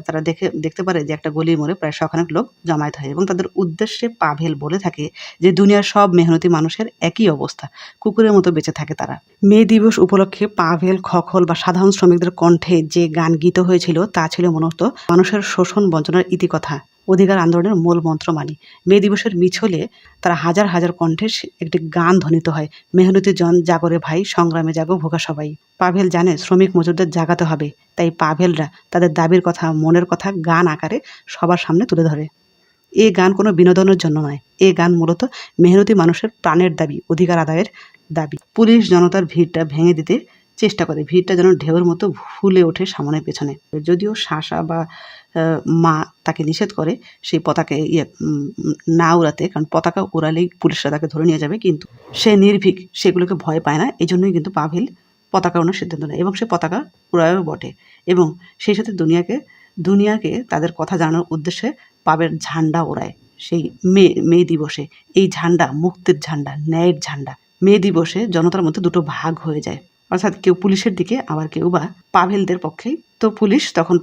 A: তারা দেখতে পারে যে একটা গলির মোড়ে প্রায় 100 খানেক লোক জমায়েত হয়, এবং তাদের উদ্দেশ্যে পাভেল বলে থাকে যে দুনিয়ার সব মেহনতি মানুষের একই অবস্থা, কুকুরের মতো বেঁচে থাকে তারা। মে দিবস উপলক্ষে পাভেল, খোকন বা সাধারণ শ্রমিকদের কণ্ঠে যে গান গীত হয়েছিল তা ছিল মূলত মানুষের শোষণ বঞ্চনার ইতিকথা, অধিকার আন্দোলনের মূল মন্ত্র মানি। মে দিবসের মিছিলে তারা হাজার হাজার কণ্ঠে একটি গান ধ্বনিত হয়, মেহনতি জন জাগরে ভাই, সংগ্রামে জাগো ভোগা সবাই। পাভেল জানে শ্রমিক মজুরদের জাগাতে হবে, তাই পাভেলরা তাদের দাবির কথা, মনের কথা গান আকারে সবার সামনে তুলে ধরে। এ গান কোনো বিনোদনের জন্য নয়, এ গান মূলত মেহনতি মানুষের প্রাণের দাবি, অধিকার আদায়ের দাবি। পুলিশ জনতার ভিড়টা ভেঙে দিতে চেষ্টা করে, ভিড়টা যেন ঢেউয়ের মতো ফুলে ওঠে সামনে পেছনে। যদিও সাশা বা মা তাকে নিষেধ করে সেই পতাকা না উড়াতে, কারণ পতাকা উড়ালেই পুলিশরা তাকে ধরে নিয়ে যাবে, কিন্তু সে নির্ভীক, সেগুলোকে ভয় পায় না। এই জন্যই কিন্তু পাভেল পতাকা উড়ানোর সিদ্ধান্ত নেয়, এবং সে পতাকা উড়ায়ও বটে, এবং সেই সাথে দুনিয়াকে তাদের কথা জানানোর উদ্দেশ্যে পাভেল ঝান্ডা ওড়ায় সেই মে দিবসে। এই ঝান্ডা মুক্তির ঝান্ডা, ন্যায়ের ঝান্ডা। মে দিবসে জনতার মধ্যে দুটো ভাগ হয়ে যায়, অর্থাৎ কেউ পুলিশের দিকে, আবার কেউ বা পাভেলদের পক্ষেই। তো পুলিশ তখন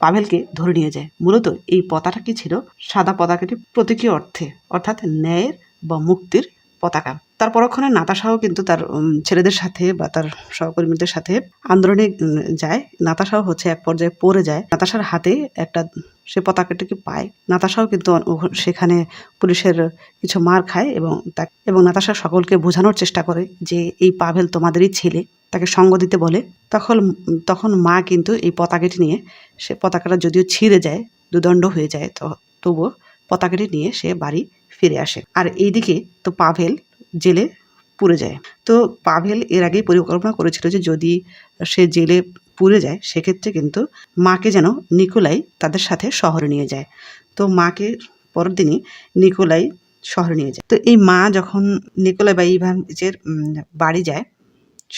A: পাভেলকে ধরে নিয়ে যায়। মূলত এই পতাকাটি ছিল সাদা পতাকাটি প্রতীকী অর্থে, অর্থাৎ ন্যায়ের বা মুক্তির পতাকা। তার পরক্ষণে নাতাশাও কিন্তু তার ছেলেদের সাথে বা তার সহকর্মীদের সাথে আন্দোলনে যায়। নাতাশাও হচ্ছে এক পর্যায়ে পড়ে যায়, নাতাশার হাতে একটা সে পতাকাটিকে পায়। নাতাশাও কিন্তু সেখানে পুলিশের কিছু মার খায়, এবং নাতাশা সকলকে বোঝানোর চেষ্টা করে যে এই পাভেল তোমাদেরই ছেলে, তাকে সঙ্গ দিতে বলে। তখন মা কিন্তু এই পতাকাটি নিয়ে, সে পতাকাটা যদিও ছিঁড়ে যায়, দুদণ্ড হয়ে যায়, তবুও পতাকাটি নিয়ে সে বাড়ি ফিরে আসে। আর এইদিকে তো পাভেল জেলে পুড়ে যায়। তো পাভেল এর আগেই পরিকল্পনা করেছিল যে যদি সে জেলে পুড়ে যায় সেক্ষেত্রে কিন্তু মাকে যেন নিকোলাই তাদের সাথে শহরে নিয়ে যায়। তো মাকে পরের দিনই নিকোলাই শহরে নিয়ে যায়। তো এই মা যখন নিকোলাই বা ইভানভিচের বাড়ি যায়,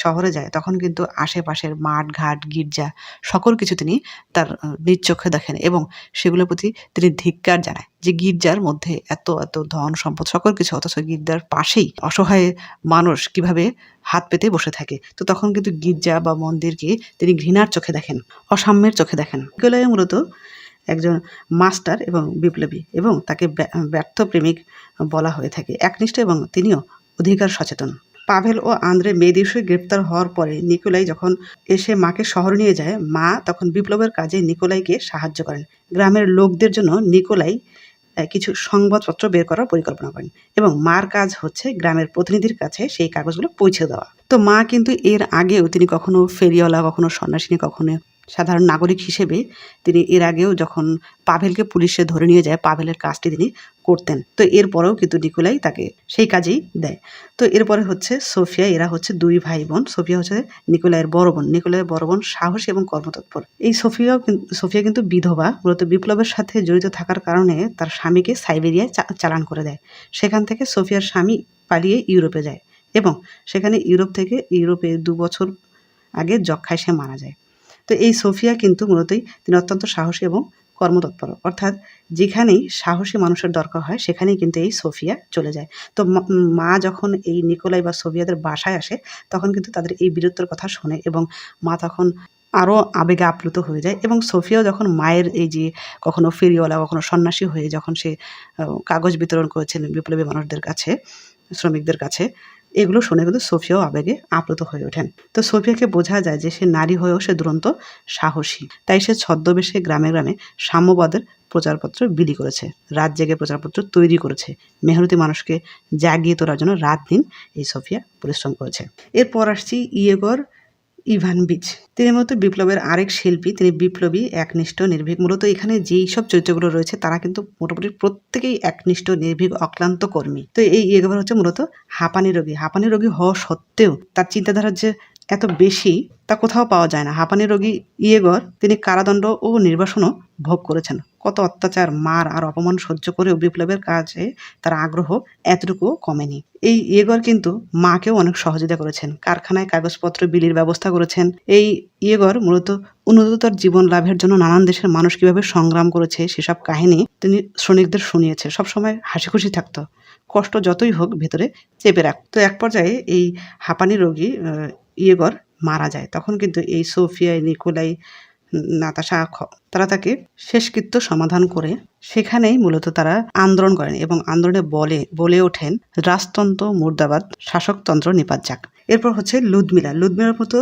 A: শহরে যায়, তখন কিন্তু আশেপাশের মাঠ ঘাট গির্জা সকল কিছু তিনি তার নিজ চোখে দেখেন এবং সেগুলোর প্রতি তিনি ধিক্কার জানায় যে গির্জার মধ্যে এত এত ধন সম্পদ সকল কিছু, অথচ গির্জার পাশেই অসহায় মানুষ কিভাবে হাত পেতে বসে থাকে। তো তখন কিন্তু গির্জা বা মন্দিরকে তিনি ঘৃণার চোখে দেখেন, অসাম্যের চোখে দেখেন। নিকোলাই মূলত একজন মাস্টার এবং বিপ্লবী এবং তাকে ব্যর্থ প্রেমিক বলা হয়ে থাকে, একনিষ্ঠ এবং তিনিও অধিকার সচেতন। পাভেল ও আন্দ্রে মে দিবসে গ্রেপ্তার হওয়ার পরে নিকোলাই যখন এসে মাকে শহরে নিয়ে যায়, মা তখন বিপ্লবের কাজে নিকোলাইকে সাহায্য করেন। গ্রামের লোকদের জন্য নিকোলাই কিছু সংবাদপত্র বের করার পরিকল্পনা করেন এবং মার কাজ হচ্ছে গ্রামের প্রতিনিধির কাছে সেই কাগজগুলো পৌঁছে দেওয়া। তো মা কিন্তু এর আগেও তিনি কখনো ফেরিওয়ালা, কখনো সন্ন্যাসিনী, কখনো সাধারণ নাগরিক হিসেবে তিনি এর আগেও যখন পাভেলকে পুলিশে ধরে নিয়ে যায়, পাভেলের কাজটি তিনি করতেন। তো এরপরেও কিন্তু নিকোলাই তাকে সেই কাজেই দেয়। তো এরপরে হচ্ছে সোফিয়া, এরা হচ্ছে দুই ভাই বোন। সোফিয়া হচ্ছে নিকোলাইয়ের বড় বোন। নিকোলাইয়ের বড় বোন সাহসী এবং কর্মতৎপর। এই সোফিয়া কিন্তু বিধবা, মূলত বিপ্লবের সাথে জড়িত থাকার কারণে তার স্বামীকে সাইবেরিয়ায় চালান করে দেয়। সেখান থেকে সোফিয়ার স্বামী পালিয়ে ইউরোপে যায় এবং সেখানে ইউরোপে 2 বছর আগে যক্ষ্মায় সে মারা যায়। তো এই সোফিয়া কিন্তু মূলতই তিনি অত্যন্ত সাহসী এবং কর্মতৎপর, অর্থাৎ যেখানেই সাহসী মানুষের দরকার হয় সেখানেই কিন্তু এই সোফিয়া চলে যায়। তো মা যখন এই নিকোলাই বা সোফিয়াদের বাসায় আসে, তখন কিন্তু তাদের এই বীরত্বের কথা শোনে এবং মা তখন আরও আবেগে আপ্লুত হয়ে যায়। এবং সোফিয়াও যখন মায়ের এই যে কখনো ফেরিওয়ালা, কখনো সন্ন্যাসী হয়ে যখন সে কাগজ বিতরণ করেছেন বিপ্লবী মানুষদের কাছে, শ্রমিকদের কাছে, এগুলো শুনে কিন্তু সোফিয়াও আবেগে আপ্লুত হয়ে ওঠেন। তো সোফিয়াকে বোঝা যায় যে সে নারী হয়েও সে দুরন্ত সাহসী। তাই সে ছদ্মবেশে গ্রামে গ্রামে সাম্যবাদের প্রচারপত্র বিলি করেছে, রাত জেগে প্রচারপত্র তৈরি করেছে। মেহনতি মানুষকে জাগিয়ে তোলার জন্য রাত দিন এই সোফিয়া পরিশ্রম করেছে। এরপর আসছি ইয়েগর ইভানভিচ। তিনি মূলত বিপ্লবের আরেক শিল্পী। তিনি বিপ্লবী, একনিষ্ঠ, নির্ভীক। মূলত এখানে যেই সব চরিত্রগুলো রয়েছে তারা কিন্তু মোটামুটি প্রত্যেকেই একনিষ্ঠ, নির্ভীক, অক্লান্ত কর্মী। তো এই ইয়েগর হচ্ছে মূলত হাঁপানি রোগী। হাঁপানি রোগী হওয়া সত্ত্বেও তার চিন্তাধারার যে এত বেশি তা কোথাও পাওয়া যায় না। হাঁপানি রোগী ইয়েগর তিনি কারাদণ্ড ও নির্বাসনও ভোগ করেছেন। কত অত্যাচার, মার আর অপমান সহ্য করেও বিপ্লবের কাজে তার আগ্রহ এতটুকুও কমেনি। এই ইয়েগর কিন্তু মাকেও অনেক সহযোগিতা করেছেন, কারখানায় কাগজপত্র বিলির ব্যবস্থা করেছেন। এই ইয়েগর মূলত উন্নততর জীবন লাভের জন্য নানান দেশের মানুষ কিভাবে সংগ্রাম করেছে সেসব কাহিনী তিনি শ্রমিকদের শুনিয়েছে। সবসময় হাসি খুশি থাকতো, কষ্ট যতই হোক ভেতরে চেপে রাখত। তো এক পর্যায়ে এই হাঁপানি রোগী ইয়েগর মারা যায়। তখন কিন্তু এই সোফিয়া, নিকোলাই, নাতাশা তারা তাকে শেষকৃত্য সমাধান করে সেখানেই মূলত তারা আন্দোলন করেন এবং আন্দোলনে বলে ওঠেন রাজতন্ত্র মুর্দাবাদ, শাসকতন্ত্র নিপাত যাক। এরপর হচ্ছে লুদমিলার মতো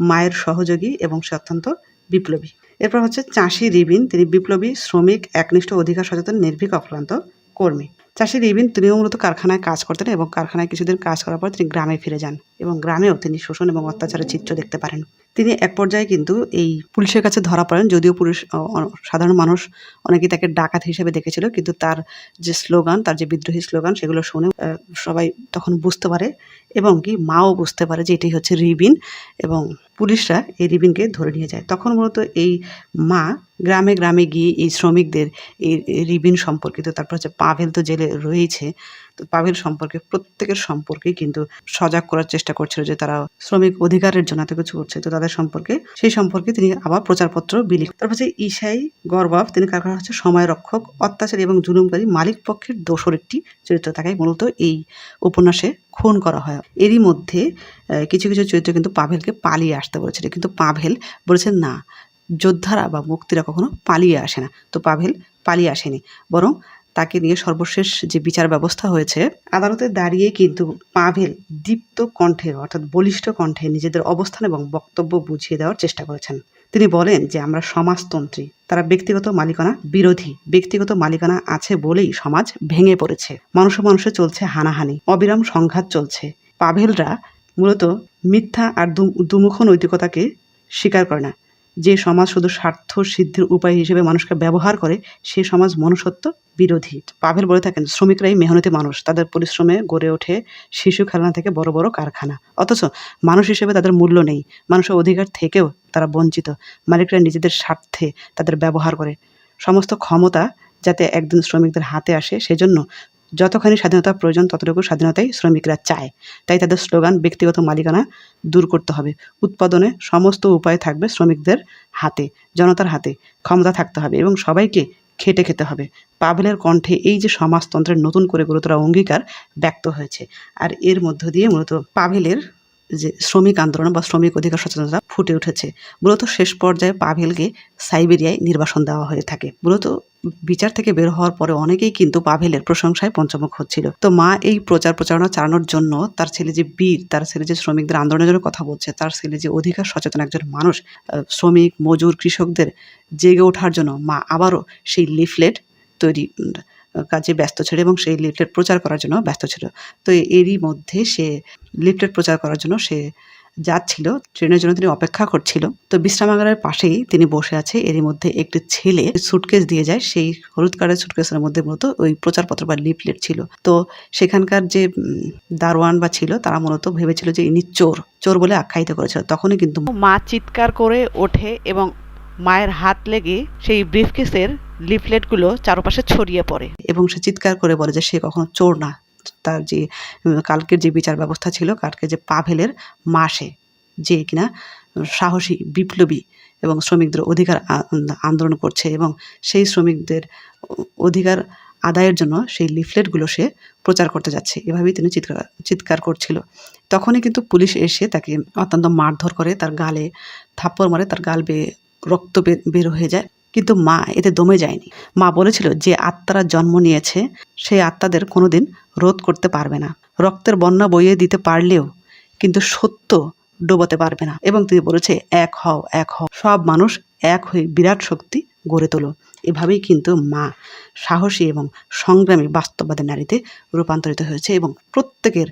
A: মায়ের সহযোগী এবং সে অত্যন্ত বিপ্লবী। এরপর হচ্ছে চাষি রিবিন। তিনি বিপ্লবী, শ্রমিক, একনিষ্ঠ, অধিকার সচেতন, নির্ভীক, অক্লান্ত কর্মী। চাষি রিবিন তিনিও মূলত কারখানায় কাজ করতেন এবং কারখানায় কিছুদিন কাজ করার পর তিনি গ্রামে ফিরে যান এবং গ্রামেও তিনি শোষণ এবং অত্যাচারের চিত্র দেখতে পারেন। তিনি এক পর্যায়ে কিন্তু এই পুলিশের কাছে ধরা পড়েন, যদিও পুলিশ সাধারণ মানুষ অনেকেই তাকে ডাকাত হিসেবে দেখেছিল, কিন্তু তার যে স্লোগান, তার যে বিদ্রোহী স্লোগান, সেগুলো শুনে সবাই তখন বুঝতে পারে এবং কি মাও বুঝতে পারে যে এটাই হচ্ছে রিবিন এবং পুলিশরা এই রিবিনকে ধরে নিয়ে যায়। তখন মূলত এই মা গ্রামে গ্রামে গিয়ে এই শ্রমিকদের এই রিবিন সম্পর্কিত, তারপর হচ্ছে পাভেল তো জেলে রয়েছে, তো পাভেল সম্পর্কে প্রত্যেকের সম্পর্কে কিন্তু সজাগ করার চেষ্টা করছিল যে তারা শ্রমিক অধিকারের জন্য এত কিছু করছে। তো তাদের সম্পর্কে সেই সম্পর্কে তিনি আবার প্রচারপত্র বিলি। তারপর হচ্ছে ইসাই গরবাভ। তিনি কারখানা হচ্ছে সময় রক্ষক, অত্যাচারী এবং জুলুমকারী মালিক পক্ষের দোসর একটি চরিত্র। তাকে মূলত এই উপন্যাসে খুন করা হয়। এরই মধ্যে কিছু কিছু চরিত্র কিন্তু পাভেলকে পালিয়ে আসতে বলেছিল, কিন্তু পাভেল বলেছেন না, যোদ্ধারা বা মুক্তিরা কখনো পালিয়ে আসে না। তো পাভেল পালিয়ে আসেনি, বরং তাকে নিয়ে সর্বশেষ যে বিচার ব্যবস্থা হয়েছে, আদালতে দাঁড়িয়ে কিন্তু পাভেল দীপ্ত কণ্ঠে, অর্থাৎ বলিষ্ঠ কণ্ঠে নিজেদের অবস্থান এবং বক্তব্য বুঝিয়ে দেওয়ার চেষ্টা করেছেন। তিনি বলেন যে আমরা সমাজতন্ত্রী, তারা ব্যক্তিগত মালিকানা বিরোধী। ব্যক্তিগত মালিকানা আছে বলেই সমাজ ভেঙে পড়েছে, মানুষে চলছে হানাহানি, অবিরাম সংঘাত চলছে। পাভেলরা মূলত মিথ্যা আর দুমুখ নৈতিকতাকে স্বীকার করে না। যে সমাজ শুধু স্বার্থ সিদ্ধির উপায় হিসেবে মানুষকে ব্যবহার করে, সে সমাজ মনুষ্যত্ব বিরোধী। পাভেল বলে থাকেন শ্রমিকরাই মেহনতি মানুষ, তাদের পরিশ্রমে গড়ে ওঠে শিশু খেলনা থেকে বড় বড় কারখানা, অথচ মানুষ হিসেবে তাদের মূল্য নেই। মানুষের অধিকার থেকেও তারা বঞ্চিত। মালিকরা নিজেদের স্বার্থে তাদের ব্যবহার করে। সমস্ত ক্ষমতা যাতে একদিন শ্রমিকদের হাতে আসে, সেজন্য যতখানি স্বাধীনতা প্রয়োজন ততটুকু স্বাধীনতাই শ্রমিকরা চায়। তাই তাদের স্লোগান ব্যক্তিগত মালিকানা দূর করতে হবে, উৎপাদনে সমস্ত উপায় থাকবে শ্রমিকদের হাতে, জনতার হাতে ক্ষমতা থাকতে হবে এবং সবাইকে খেটে খেতে হবে। পাভেলের কণ্ঠে এই যে সমাজতন্ত্রের নতুন করে গুরুতর অঙ্গীকার ব্যক্ত হয়েছে। আর এর মধ্য দিয়ে মূলত পাভেলের যে শ্রমিক আন্দোলন বা শ্রমিক অধিকার সচেতনতা ফুটে উঠেছে। মূলত শেষ পর্যায়ে পাভেলকে সাইবেরিয়ায় নির্বাসন দেওয়া হয়ে থাকে। মূলত বিচার থেকে বের হওয়ার পরে অনেকেই কিন্তু পাভেলের প্রশংসায় পঞ্চমুখ হচ্ছিল। তো মা এই প্রচারণা চালানোর জন্য তার ছেলে যে বীর, তার ছেলে যে শ্রমিকদের আন্দোলনের জন্য কথা বলছে, তার ছেলে যে অধিকার সচেতন একজন মানুষ, শ্রমিক মজুর কৃষকদের জেগে ওঠার জন্য মা আবারও সেই লিফলেট তৈরি কাজে ব্যস্ত ছিল এবং সেই লিফলেট প্রচার করার জন্য ব্যস্ত ছিল। তো এরই মধ্যে সে লিফলেট প্রচার করার জন্য সে যাচ্ছিল, ট্রেনের জন্য তিনি অপেক্ষা করছিল। তো বিশ্রামাগারের পাশেই তিনি বসে আছে। এরই মধ্যে একটি ছেলে সুটকেস দিয়ে যায়, সেই হলুদ কালারের সুটকেসের মধ্যে মূলত ওই প্রচারপত্র বা লিফলেট ছিল। তো সেখানকার যে দারোয়ান বা ছিল তারা মূলত ভেবেছিল যে ইনি চোর বলে আখ্যায়িত করেছিল। তখনই কিন্তু মা চিৎকার করে ওঠে এবং মায়ের হাত লেগে সেই ব্রিফকেসের লিফলেটগুলো চারপাশে ছড়িয়ে পড়ে এবং সে চিৎকার করে বলে যে সে কখনো চোর না। তার যে কালকের যে বিচার ব্যবস্থা ছিল, কালকে যে পাভেলের মা, সে যে কিনা সাহসী বিপ্লবী এবং শ্রমিকদের অধিকার আন্দোলন করছে এবং সেই শ্রমিকদের অধিকার আদায়ের জন্য সেই লিফলেটগুলো সে প্রচার করতে যাচ্ছে, এভাবেই তিনি চিৎকার করছিল। তখনই কিন্তু পুলিশ এসে তাকে অত্যন্ত মারধর করে, তার গালে থাপ্পড় মারে, তার গাল বেয়ে রক্ত বের হয়ে যায়। কিন্তু মা এতে দমে যায়নি। মা বলেছিল যে আত্মারা জন্ম নিয়েছে সেই আত্মাদের কোনোদিন রোধ করতে পারবে না, রক্তের বন্যা বইয়ে দিতে পারলেও কিন্তু সত্য ডোবাতে পারবে না। এবং তিনি বলেছে এক হও, সব মানুষ এক হয়ে বিরাট শক্তি গড়ে তোলো। এভাবেই কিন্তু মা সাহসী এবং সংগ্রামী বাস্তববাদী নারীতে রূপান্তরিত হয়েছে এবং প্রত্যেকের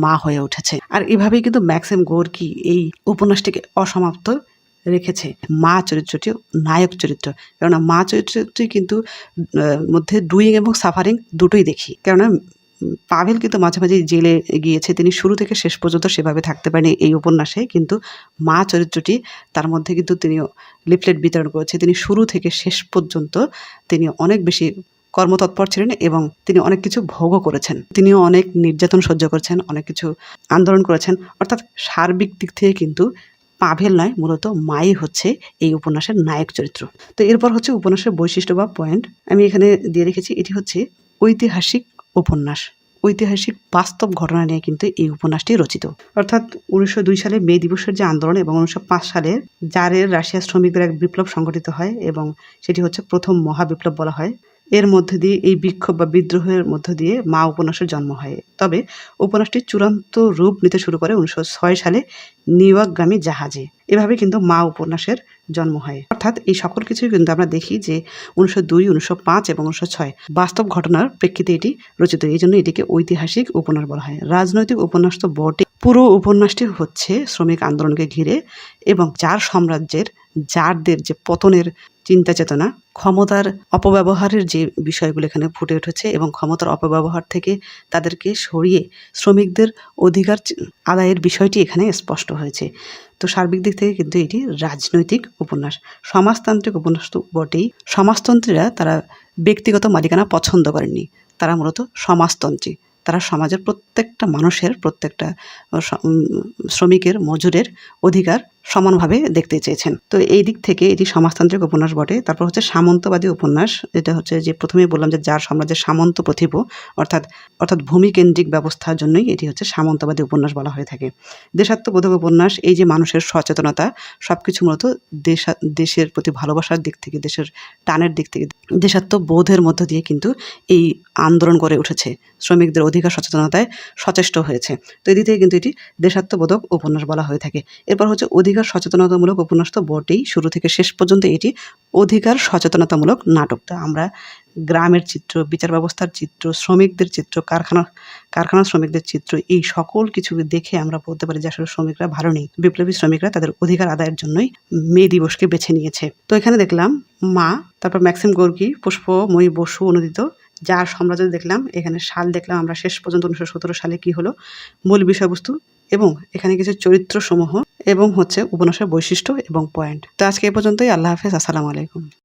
A: মা হয়ে উঠেছে। আর এভাবেই কিন্তু ম্যাক্সিম গোর্কি এই উপন্যাসটিকে অসমাপ্ত রেখেছে। মা চরিত্রটি নায়ক চরিত্র, কেননা মা চরিত্রটি কিন্তু মধ্যে ডুইং এবং সাফারিং দুটোই দেখি। কেননা পাভেল কিন্তু মাঝে মাঝে জেলে গিয়েছে, তিনি শুরু থেকে শেষ পর্যন্ত সেভাবে থাকতে পারেনি এই উপন্যাসে, কিন্তু মা চরিত্রটি তার মধ্যে কিন্তু তিনি লিফলেট বিতরণ করেছে। তিনি শুরু থেকে শেষ পর্যন্ত তিনি অনেক বেশি কর্মতৎপর ছিলেন এবং তিনি অনেক কিছু ভোগও করেছেন। তিনিও অনেক নির্যাতন সহ্য করেছেন, অনেক কিছু আন্দোলন করেছেন। অর্থাৎ সার্বিক দিক থেকে কিন্তু পাভেল নয়, মূলত মাই হচ্ছে এই উপন্যাসের নায়ক চরিত্র। তো এরপর হচ্ছে উপন্যাসের বৈশিষ্ট্য বা পয়েন্ট আমি এখানে দিয়ে রেখেছি। এটি হচ্ছে ঐতিহাসিক উপন্যাস, ঐতিহাসিক বাস্তব ঘটনা নিয়ে কিন্তু এই উপন্যাসটি রচিত। অর্থাৎ 1902 সালে মে দিবসের যে আন্দোলন এবং 1905 সালে জারের রাশিয়ার শ্রমিকদের এক বিপ্লব সংগঠিত হয় এবং সেটি হচ্ছে প্রথম মহাবিপ্লব বলা হয়। এর মধ্যে দিয়ে এই বিক্ষোভ বা বিদ্রোহের মধ্য দিয়ে মা উপন্যাসের জন্ম হয়। তবে উপন্যাসটি চূড়ান্ত রূপ নিতে শুরু করে 1906 সালে নিউ ইয়র্কগামী জাহাজে। এভাবে কিন্তু মা উপন্যাসের জন্ম হয়। অর্থাৎ এই সকল কিছুই কিন্তু আমরা দেখি যে 1902, 1905 এবং 1906 বাস্তব ঘটনার প্রেক্ষিতে এটি রচিত, এই জন্য এটিকে ঐতিহাসিক উপন্যাস বলা হয়। রাজনৈতিক উপন্যাস তো বটে, পুরো উপন্যাসটি হচ্ছে শ্রমিক আন্দোলনকে ঘিরে এবং জার সাম্রাজ্যের জারদের যে পতনের চিন্তা চেতনা, ক্ষমতার অপব্যবহারের যে বিষয়গুলো এখানে ফুটে উঠেছে এবং ক্ষমতার অপব্যবহার থেকে তাদেরকে সরিয়ে শ্রমিকদের অধিকার আদায়ের বিষয়টি এখানে স্পষ্ট হয়েছে। তো সার্বিক দিক থেকে কিন্তু এটি রাজনৈতিক উপন্যাস। সমাজতান্ত্রিক উপন্যাস তো বটেই। সমাজতন্ত্রীরা তারা ব্যক্তিগত মালিকানা পছন্দ করেননি, তারা মূলত সমাজতন্ত্রী। তারা সমাজের প্রত্যেকটা মানুষের, প্রত্যেকটা শ্রমিকের, মজুরের অধিকার সমানভাবে দেখতে চেয়েছেন। তো এই দিক থেকে এটি সমাজতান্ত্রিক উপন্যাস বটে। তারপর হচ্ছে সামন্তবাদী উপন্যাস, এটা হচ্ছে যে প্রথমেই বললাম যে যার সাম্রাজ্যের সামন্ত প্রতিভ, অর্থাৎ ভূমিকেন্দ্রিক ব্যবস্থার জন্যই এটি হচ্ছে সামন্তবাদী উপন্যাস বলা হয়ে থাকে। দেশাত্মবোধক উপন্যাস, এই যে মানুষের সচেতনতা, সব কিছু মূলত দেশের প্রতি ভালোবাসার দিক থেকে, দেশের টানের দিক থেকে, দেশাত্মবোধের মধ্য দিয়ে কিন্তু এই আন্দোলন গড়ে উঠেছে, শ্রমিকদের অধিকার সচেতনতায় সচেষ্ট হয়েছে। তো এদিক থেকে কিন্তু এটি দেশাত্মবোধক উপন্যাস বলা হয়ে থাকে। এরপর হচ্ছে অধিকার সচেতনতামূলক উপন্যাস তো বটেই, শুরু থেকে শেষ পর্যন্ত এটি অধিকার সচেতনতামূলক নাটকটা। আমরা গ্রামের চিত্র, বিচার ব্যবস্থার চিত্র, শ্রমিকদের চিত্র, কারখানা শ্রমিকদের চিত্র, এই সকল কিছু দেখে আমরা বলতে পারি যে আসলে শ্রমিকরা ভালো নেই। বিপ্লবী শ্রমিকরা তাদের অধিকার আদায়ের জন্যই মে দিবসকে বেছে নিয়েছে। তো এখানে দেখলাম মা, তারপর ম্যাক্সিম গোর্কি, পুষ্পময়ী বসু অনুদিত যার সাম্রাজ্য দেখলাম, এখানে সাল দেখলাম আমরা শেষ পর্যন্ত 1917 সালে কি হলো, মূল বিষয়বস্তু এবং এখানে কিছু চরিত্র সমূহ এবং হচ্ছে উপন্যাসের বৈশিষ্ট্য এবং পয়েন্ট। তো আজকে এই পর্যন্তই। আল্লাহ হাফেজ, আসসালামু আলাইকুম।